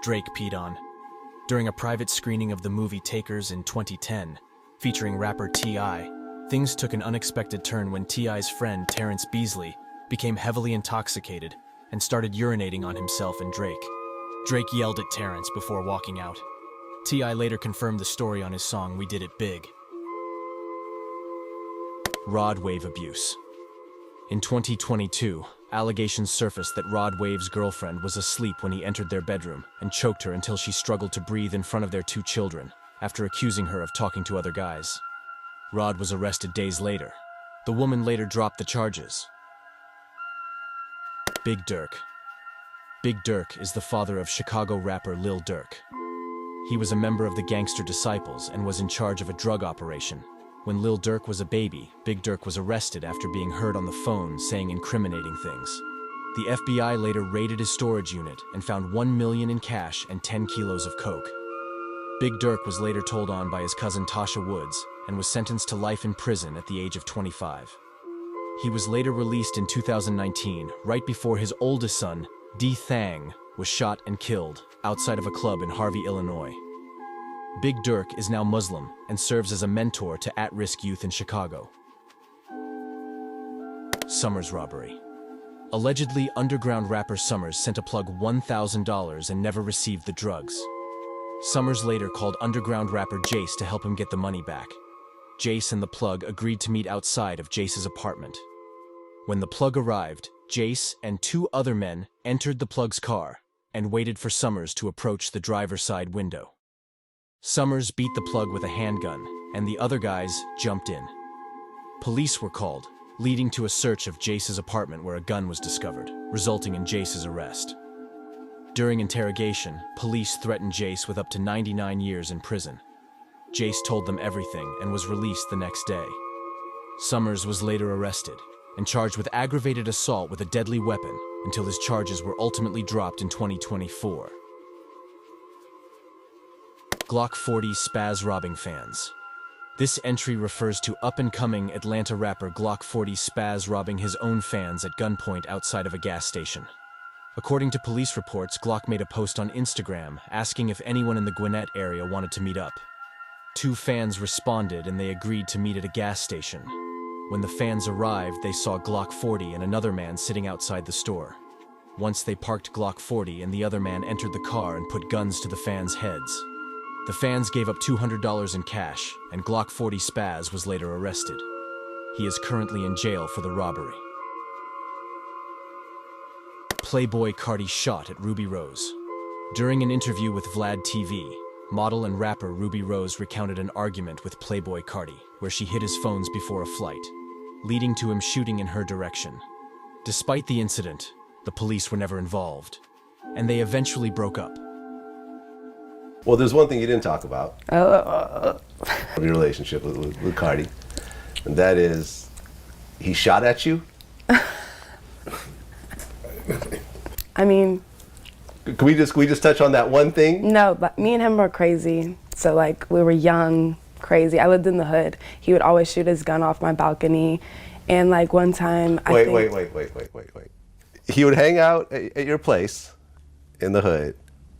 Drake peed on. During a private screening of the movie Takers in 2010, featuring rapper T.I., things took an unexpected turn when T.I.'s friend Terrence Beasley became heavily intoxicated and started urinating on himself and Drake. Drake yelled at Terrence before walking out. T.I. later confirmed the story on his song We Did It Big. Rod Wave abuse. In 2022, allegations surfaced that Rod Wave's girlfriend was asleep when he entered their bedroom and choked her until she struggled to breathe in front of their 2 children, after accusing her of talking to other guys. Rod was arrested days later. The woman later dropped the charges. Big Durk. Big Durk is the father of Chicago rapper Lil Durk. He was a member of the Gangster Disciples and was in charge of a drug operation. When Lil Durk was a baby, Big Durk was arrested after being heard on the phone saying incriminating things. The FBI later raided his storage unit and found $1 million in cash and 10 kilos of coke. Big Durk was later told on by his cousin Tasha Woods and was sentenced to life in prison at the age of 25. He was later released in 2019, right before his oldest son, D. Thang, was shot and killed outside of a club in Harvey, Illinois. Big Durk is now Muslim and serves as a mentor to at-risk youth in Chicago. Summers robbery. Allegedly, underground rapper Summers sent a plug $1,000 and never received the drugs. Summers later called underground rapper Jace to help him get the money back. Jace and the plug agreed to meet outside of Jace's apartment. When the plug arrived, Jace and 2 other men entered the plug's car and waited for Summers to approach the driver's side window. Summers beat the plug with a handgun, and the other guys jumped in. Police were called, leading to a search of Jace's apartment where a gun was discovered, resulting in Jace's arrest. During interrogation, police threatened Jace with up to 99 years in prison. Jace told them everything and was released the next day. Summers was later arrested and charged with aggravated assault with a deadly weapon until his charges were ultimately dropped in 2024. Glock 40 spaz robbing fans. This entry refers to up-and-coming Atlanta rapper Glock 40 spaz robbing his own fans at gunpoint outside of a gas station. According to police reports, Glock made a post on Instagram asking if anyone in the Gwinnett area wanted to meet up. 2 fans responded and they agreed to meet at a gas station. When the fans arrived, they saw Glock 40 and another man sitting outside the store. Once they parked Glock 40 and the other man entered the car and put guns to the fans' heads. The fans gave up $200 in cash, and Glock 40 Spaz was later arrested. He is currently in jail for the robbery. Playboy Cardi shot at Ruby Rose. During an interview with Vlad TV, model and rapper Ruby Rose recounted an argument with Playboy Cardi, where she hid his phones before a flight, leading to him shooting in her direction. Despite the incident, the police were never involved, and they eventually broke up. Well, there's one thing you didn't talk about. Your relationship with Cardi. And that is, he shot at you? I mean... Can we just touch on that one thing? No, but me and him were crazy. So like, we were young, crazy. I lived in the hood. He would always shoot his gun off my balcony. And like one time, Wait. He would hang out at your place in the hood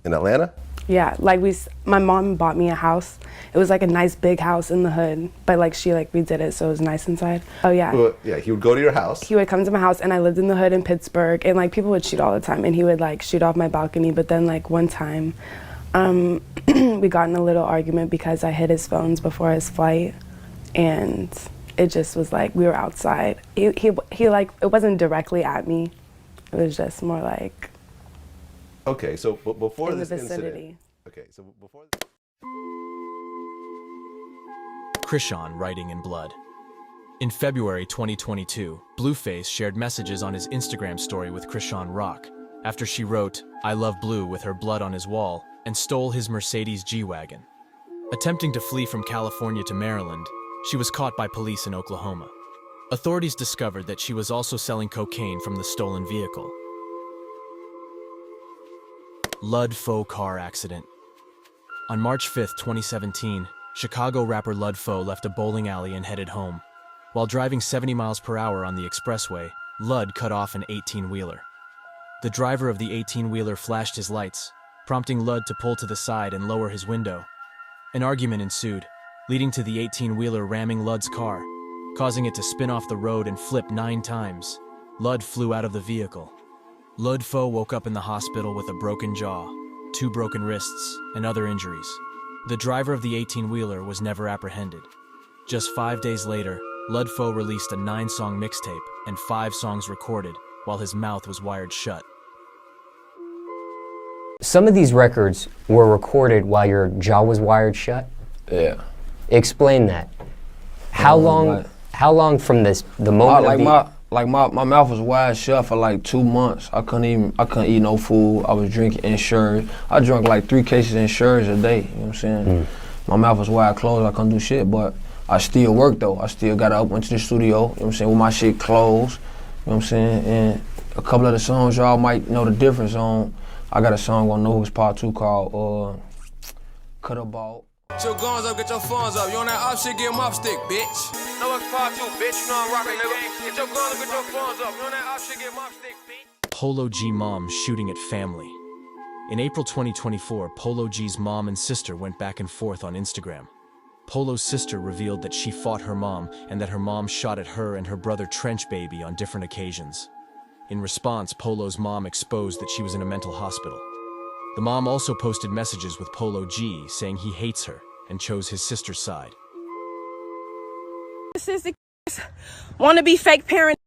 in Atlanta? Yeah, like my mom bought me a house. It was like a nice big house in the hood, but like she redid it so it was nice inside. Oh yeah. Well, yeah, he would go to your house. He would come to my house and I lived in the hood in Pittsburgh and like people would shoot all the time and he would like shoot off my balcony, but then like one time we got in a little argument because I hid his phones before his flight and it just was like we were outside. He like, it wasn't directly at me. It was just more like okay, so before in this the vicinity. incident. Okay, so before. Krishan writing in blood. In February 2022, Blueface shared messages on his Instagram story with Krishan Rock after she wrote, "I love Blue" with her blood on his wall and stole his Mercedes G-Wagon. Attempting to flee from California to Maryland, she was caught by police in Oklahoma. Authorities discovered that she was also selling cocaine from the stolen vehicle. Lud Faux car accident. On March 5, 2017, Chicago rapper Lud Faux left a bowling alley and headed home. While driving 70 miles per hour on the expressway, Lud cut off an 18-wheeler. The driver of the 18-wheeler flashed his lights, prompting Lud to pull to the side and lower his window. An argument ensued, leading to the 18-wheeler ramming Lud's car, causing it to spin off the road and flip 9 times. Lud flew out of the vehicle. Lud Fo woke up in the hospital with a broken jaw, 2 broken wrists, and other injuries. The driver of the 18-wheeler was never apprehended. Just 5 days later, Lud Fo released a 9-song mixtape and 5 songs recorded while his mouth was wired shut. Some of these records were recorded while your jaw was wired shut? Yeah. Explain that. How long from the moment my mouth was wired shut for like 2 months. I couldn't eat no food. I was drinking insurance. I drank like 3 cases of insurance a day, you know what I'm saying? My mouth was wired closed, I couldn't do shit, but I still worked though. I still got up, went to the studio, you know what I'm saying, with my shit closed, you know what I'm saying? And a couple of the songs y'all might know the difference on. I got a song on No Hooks Part 2 called Cut a Ball. Get your guns up, get your funds up. You on that op shit, get 'em up stick, bitch. No, it's Part 2, bitch. You know I'm rockin', nigga. Get your guns up, get your funds up. You on that op shit, get 'em up stick, bitch. Polo G mom shooting at family. In April 2024, Polo G's mom and sister went back and forth on Instagram. Polo's sister revealed that she fought her mom and that her mom shot at her and her brother Trench Baby on different occasions. In response, Polo's mom exposed that she was in a mental hospital. The mom also posted messages with Polo G saying he hates her and chose his sister's side. Want to be fake parents.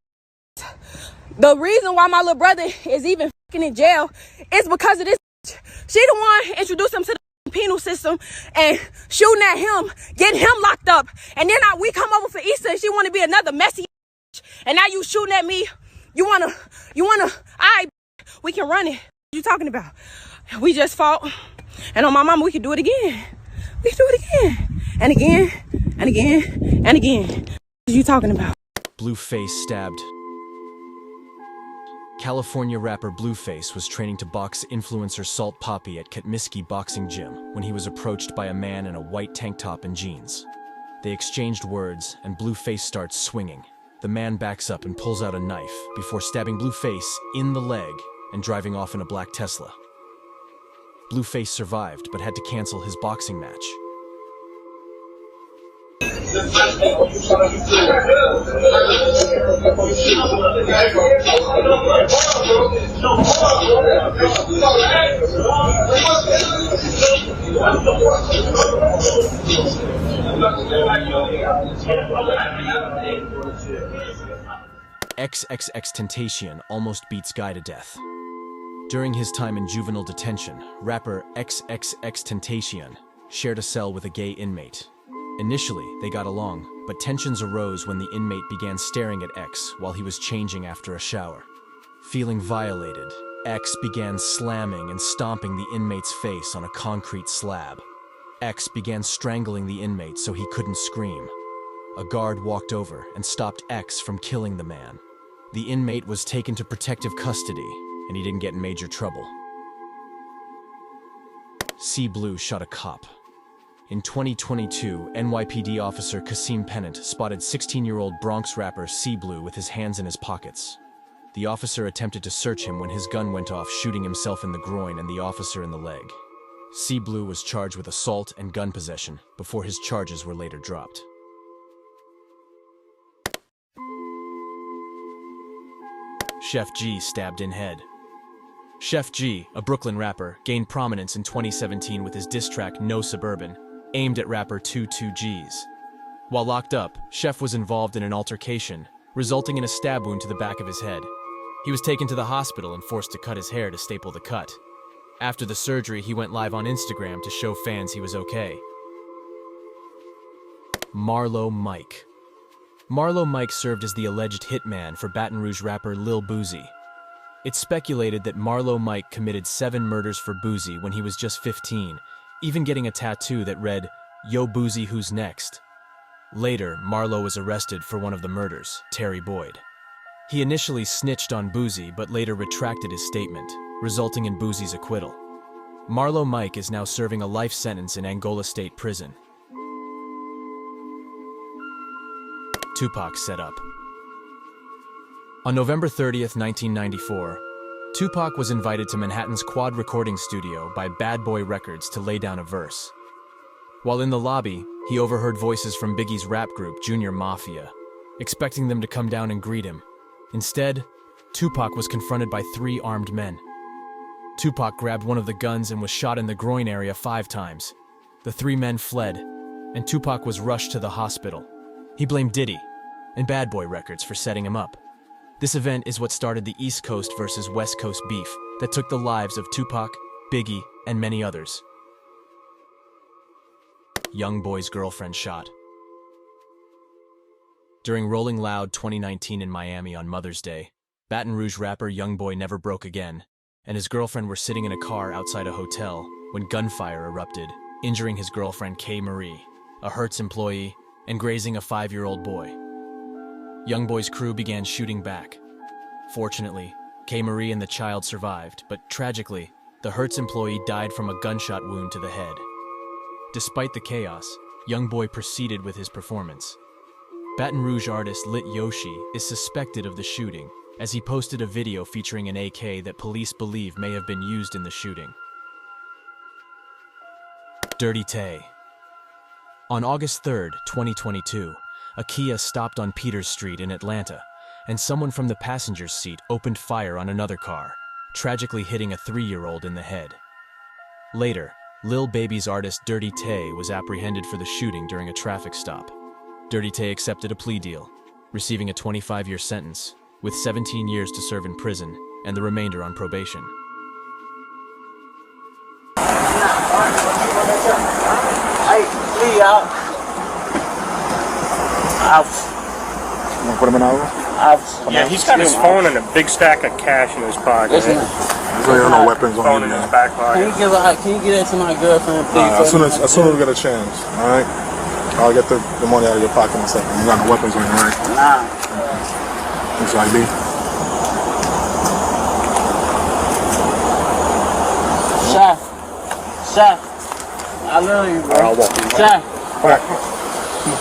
The reason why my little brother is even fucking in jail is because of this. She the one introduced him to the penal system and shooting at him, getting him locked up. And then we come over for Easter and she want to be another messy. And now you shooting at me. You wanna, we can run it. What you talking about? We just fought. And on my mama, we can do it again. We can do it again. And again, and again, and again. What you talking about? Blueface stabbed. California rapper Blueface was training to box influencer Salt Poppy at Katmiski Boxing Gym when he was approached by a man in a white tank top and jeans. They exchanged words, and Blueface starts swinging. The man backs up and pulls out a knife before stabbing Blueface in the leg and driving off in a black Tesla. Blueface survived but had to cancel his boxing match. XXXTentacion almost beats Guy to death. During his time in juvenile detention, rapper XXXTentacion shared a cell with a gay inmate. Initially, they got along, but tensions arose when the inmate began staring at X while he was changing after a shower. Feeling violated, X began slamming and stomping the inmate's face on a concrete slab. X began strangling the inmate so he couldn't scream. A guard walked over and stopped X from killing the man. The inmate was taken to protective custody, and he didn't get in major trouble. C Blue shot a cop. In 2022, NYPD officer Kasim Pennant spotted 16-year-old Bronx rapper C Blue with his hands in his pockets. The officer attempted to search him when his gun went off, shooting himself in the groin and the officer in the leg. C Blue was charged with assault and gun possession before his charges were later dropped. Chef G stabbed in head. Chef G, a Brooklyn rapper, gained prominence in 2017 with his diss track No Suburban, aimed at rapper 22Gs. While locked up, Chef was involved in an altercation, resulting in a stab wound to the back of his head. He was taken to the hospital and forced to cut his hair to staple the cut. After the surgery, he went live on Instagram to show fans he was okay. Marlo Mike. Marlo Mike served as the alleged hitman for Baton Rouge rapper Lil Boozy. It's speculated that Marlo Mike committed 7 murders for Boozy when he was just 15, even getting a tattoo that read, "Yo Boozy, who's next?" Later, Marlo was arrested for one of the murders, Terry Boyd. He initially snitched on Boozy, but later retracted his statement, resulting in Boozy's acquittal. Marlo Mike is now serving a life sentence in Angola State Prison. Tupac set up. On November 30th, 1994, Tupac was invited to Manhattan's Quad recording studio by Bad Boy Records to lay down a verse. While in the lobby, he overheard voices from Biggie's rap group, Junior Mafia, expecting them to come down and greet him. Instead, Tupac was confronted by 3 armed men. Tupac grabbed one of the guns and was shot in the groin area 5 times. The 3 men fled, and Tupac was rushed to the hospital. He blamed Diddy and Bad Boy Records for setting him up. This event is what started the East Coast versus West Coast beef that took the lives of Tupac, Biggie, and many others. Young Boy's girlfriend shot. During Rolling Loud 2019 in Miami on Mother's Day, Baton Rouge rapper Young Boy never broke again, and his girlfriend were sitting in a car outside a hotel when gunfire erupted, injuring his girlfriend Kay Marie, a Hertz employee, and grazing a 5-year-old boy. Young Boy's crew began shooting back. Fortunately, Kay Marie and the child survived, but tragically, the Hertz employee died from a gunshot wound to the head. Despite the chaos, Young Boy proceeded with his performance. Baton Rouge artist Lit Yoshi is suspected of the shooting, as he posted a video featuring an AK that police believe may have been used in the shooting. Dirty Tay. On August 3, 2022, a Kia stopped on Peters Street in Atlanta, and someone from the passenger's seat opened fire on another car, tragically hitting a 3-year-old in the head. Later, Lil Baby's artist Dirty Tay was apprehended for the shooting during a traffic stop. Dirty Tay accepted a plea deal, receiving a 25-year sentence, with 17 years to serve in prison and the remainder on probation. Yeah, he's got his phone and a big stack of cash in his pocket. So there are no weapons on Phone you, in his man. back pocket. Can you get that to my girlfriend, please? As soon as we get a chance, all right? I'll get the money out of your pocket in a second. You got no weapons on you, right? Nah. It's ID. Shy, I love you, bro. I'll walk you. Shy,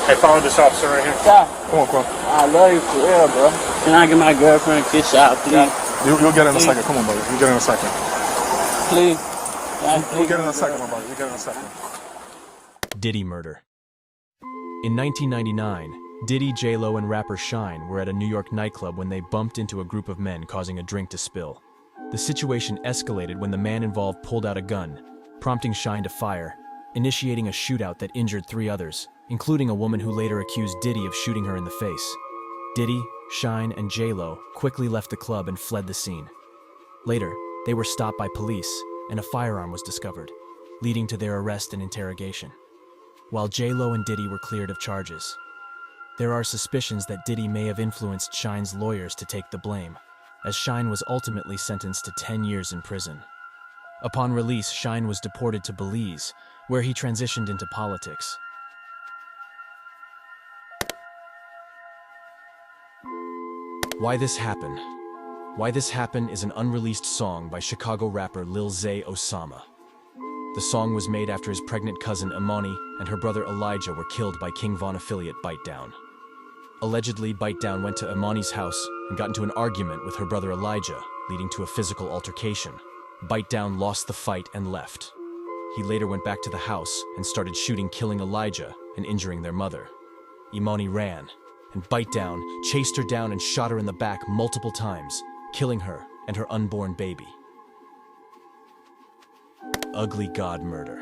Hey, follow this officer right here. Shy, Come on, Quan. I love you for real, bro. Can I get my girlfriend a kiss out, please? You'll get it in a second. Come on, buddy. You'll get it in a second. Please. You'll get it in a second, my buddy. You'll get it in a second. Diddy murder. In 1999, Diddy, J-Lo, and rapper Shine were at a New York nightclub when they bumped into a group of men, causing a drink to spill. The situation escalated when the man involved pulled out a gun, prompting Shine to fire, initiating a shootout that injured 3 others, including a woman who later accused Diddy of shooting her in the face. Diddy, Shine, and J-Lo quickly left the club and fled the scene. Later, they were stopped by police, and a firearm was discovered, leading to their arrest and interrogation. While J-Lo and Diddy were cleared of charges, there are suspicions that Diddy may have influenced Shine's lawyers to take the blame, as Shine was ultimately sentenced to 10 years in prison. Upon release, Shine was deported to Belize, where he transitioned into politics. Why This Happen? Why This Happen is an unreleased song by Chicago rapper Lil Zay Osama. The song was made after his pregnant cousin Imani and her brother Elijah were killed by King Von affiliate Bite Down. Allegedly, Bite Down went to Imani's house and got into an argument with her brother Elijah, leading to a physical altercation. Bite Down lost the fight and left. He later went back to the house and started shooting, killing Elijah and injuring their mother. Imani ran, and Bite Down chased her down and shot her in the back multiple times, killing her and her unborn baby. Ugly God murder.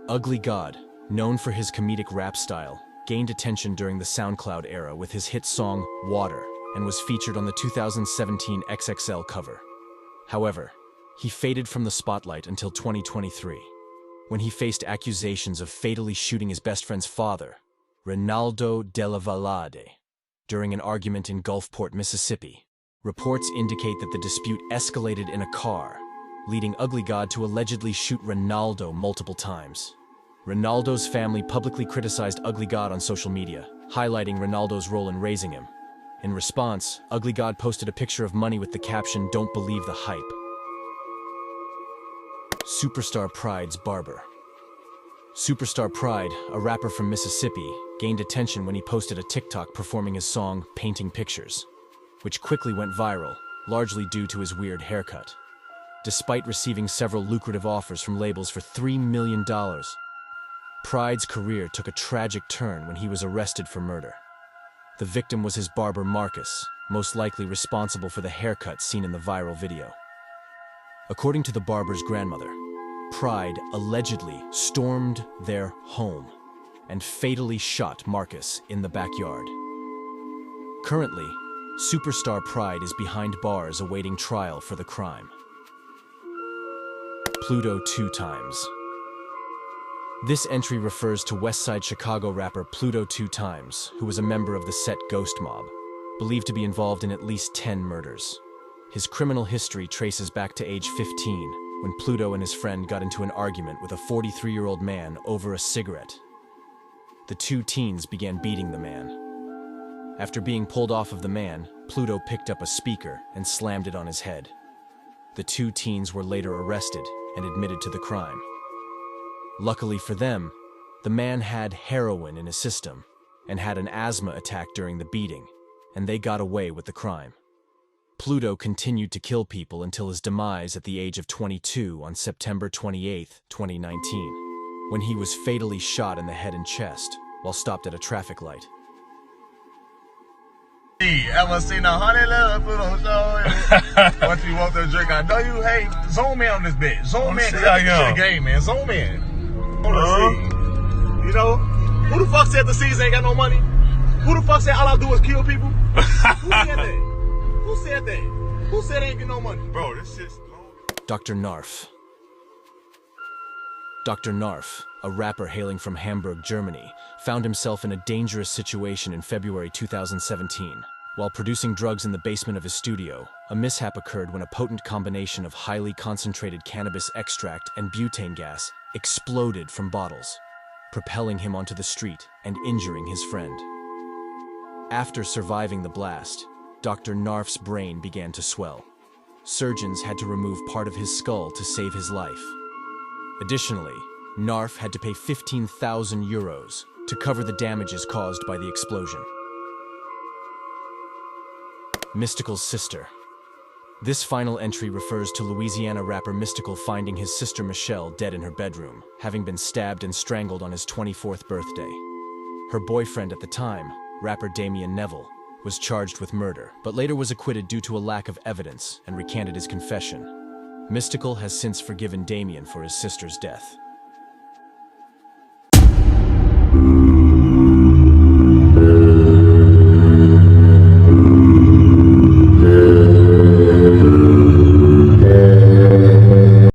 Ugly God, known for his comedic rap style, gained attention during the SoundCloud era with his hit song, Water, and was featured on the 2017 XXL cover. However, he faded from the spotlight until 2023, when he faced accusations of fatally shooting his best friend's father, Ronaldo Della Valade, during an argument in Gulfport, Mississippi. Reports indicate that the dispute escalated in a car, leading Ugly God to allegedly shoot Ronaldo multiple times. Ronaldo's family publicly criticized Ugly God on social media, highlighting Ronaldo's role in raising him. In response, Ugly God posted a picture of money with the caption, "Don't believe the hype." Superstar Pride's barber. Superstar Pride, a rapper from Mississippi, gained attention when he posted a TikTok performing his song, Painting Pictures, which quickly went viral, largely due to his weird haircut. Despite receiving several lucrative offers from labels for $3 million, Pride's career took a tragic turn when he was arrested for murder. The victim was his barber Marcus, most likely responsible for the haircut seen in the viral video. According to the barber's grandmother, Pride allegedly stormed their home and fatally shot Marcus in the backyard. Currently, superstar Pride is behind bars awaiting trial for the crime. Pluto 2 times. This entry refers to Westside Chicago rapper Pluto 2 times, who was a member of the set Ghost Mob, believed to be involved in at least 10 murders. His criminal history traces back to age 15, when Pluto and his friend got into an argument with a 43-year-old man over a cigarette. The two teens began beating the man. After being pulled off of the man, Pluto picked up a speaker and slammed it on his head. The two teens were later arrested and admitted to the crime. Luckily for them, the man had heroin in his system and had an asthma attack during the beating, and they got away with the crime. Pluto continued to kill people until his demise at the age of 22 on September 28, 2019, when he was fatally shot in the head and chest while stopped at a traffic light. Ever seen a honey love Pluto show? Once you want the drink, I know you hate. Zoom in on this bitch. Zoom in. Shit game, man. Zoom in. You know, who the fuck said the seas ain't got no money? Who the fuck said all I do is kill people? Who said that? Who said that? Who said ain't get no money? Bro, this shit's long. Dr. Narf. Dr. Narf, a rapper hailing from Hamburg, Germany, found himself in a dangerous situation in February 2017. While producing drugs in the basement of his studio, a mishap occurred when a potent combination of highly concentrated cannabis extract and butane gas exploded from bottles, propelling him onto the street and injuring his friend. After surviving the blast, Dr. Narf's brain began to swell. Surgeons had to remove part of his skull to save his life. Additionally, Narf had to pay 15,000 euros to cover the damages caused by the explosion. Mystical's sister. This final entry refers to Louisiana rapper Mystical finding his sister Michelle dead in her bedroom, having been stabbed and strangled on his 24th birthday. Her boyfriend at the time, rapper Damian Neville, was charged with murder, but later was acquitted due to a lack of evidence and recanted his confession. Mystical has since forgiven Damian for his sister's death.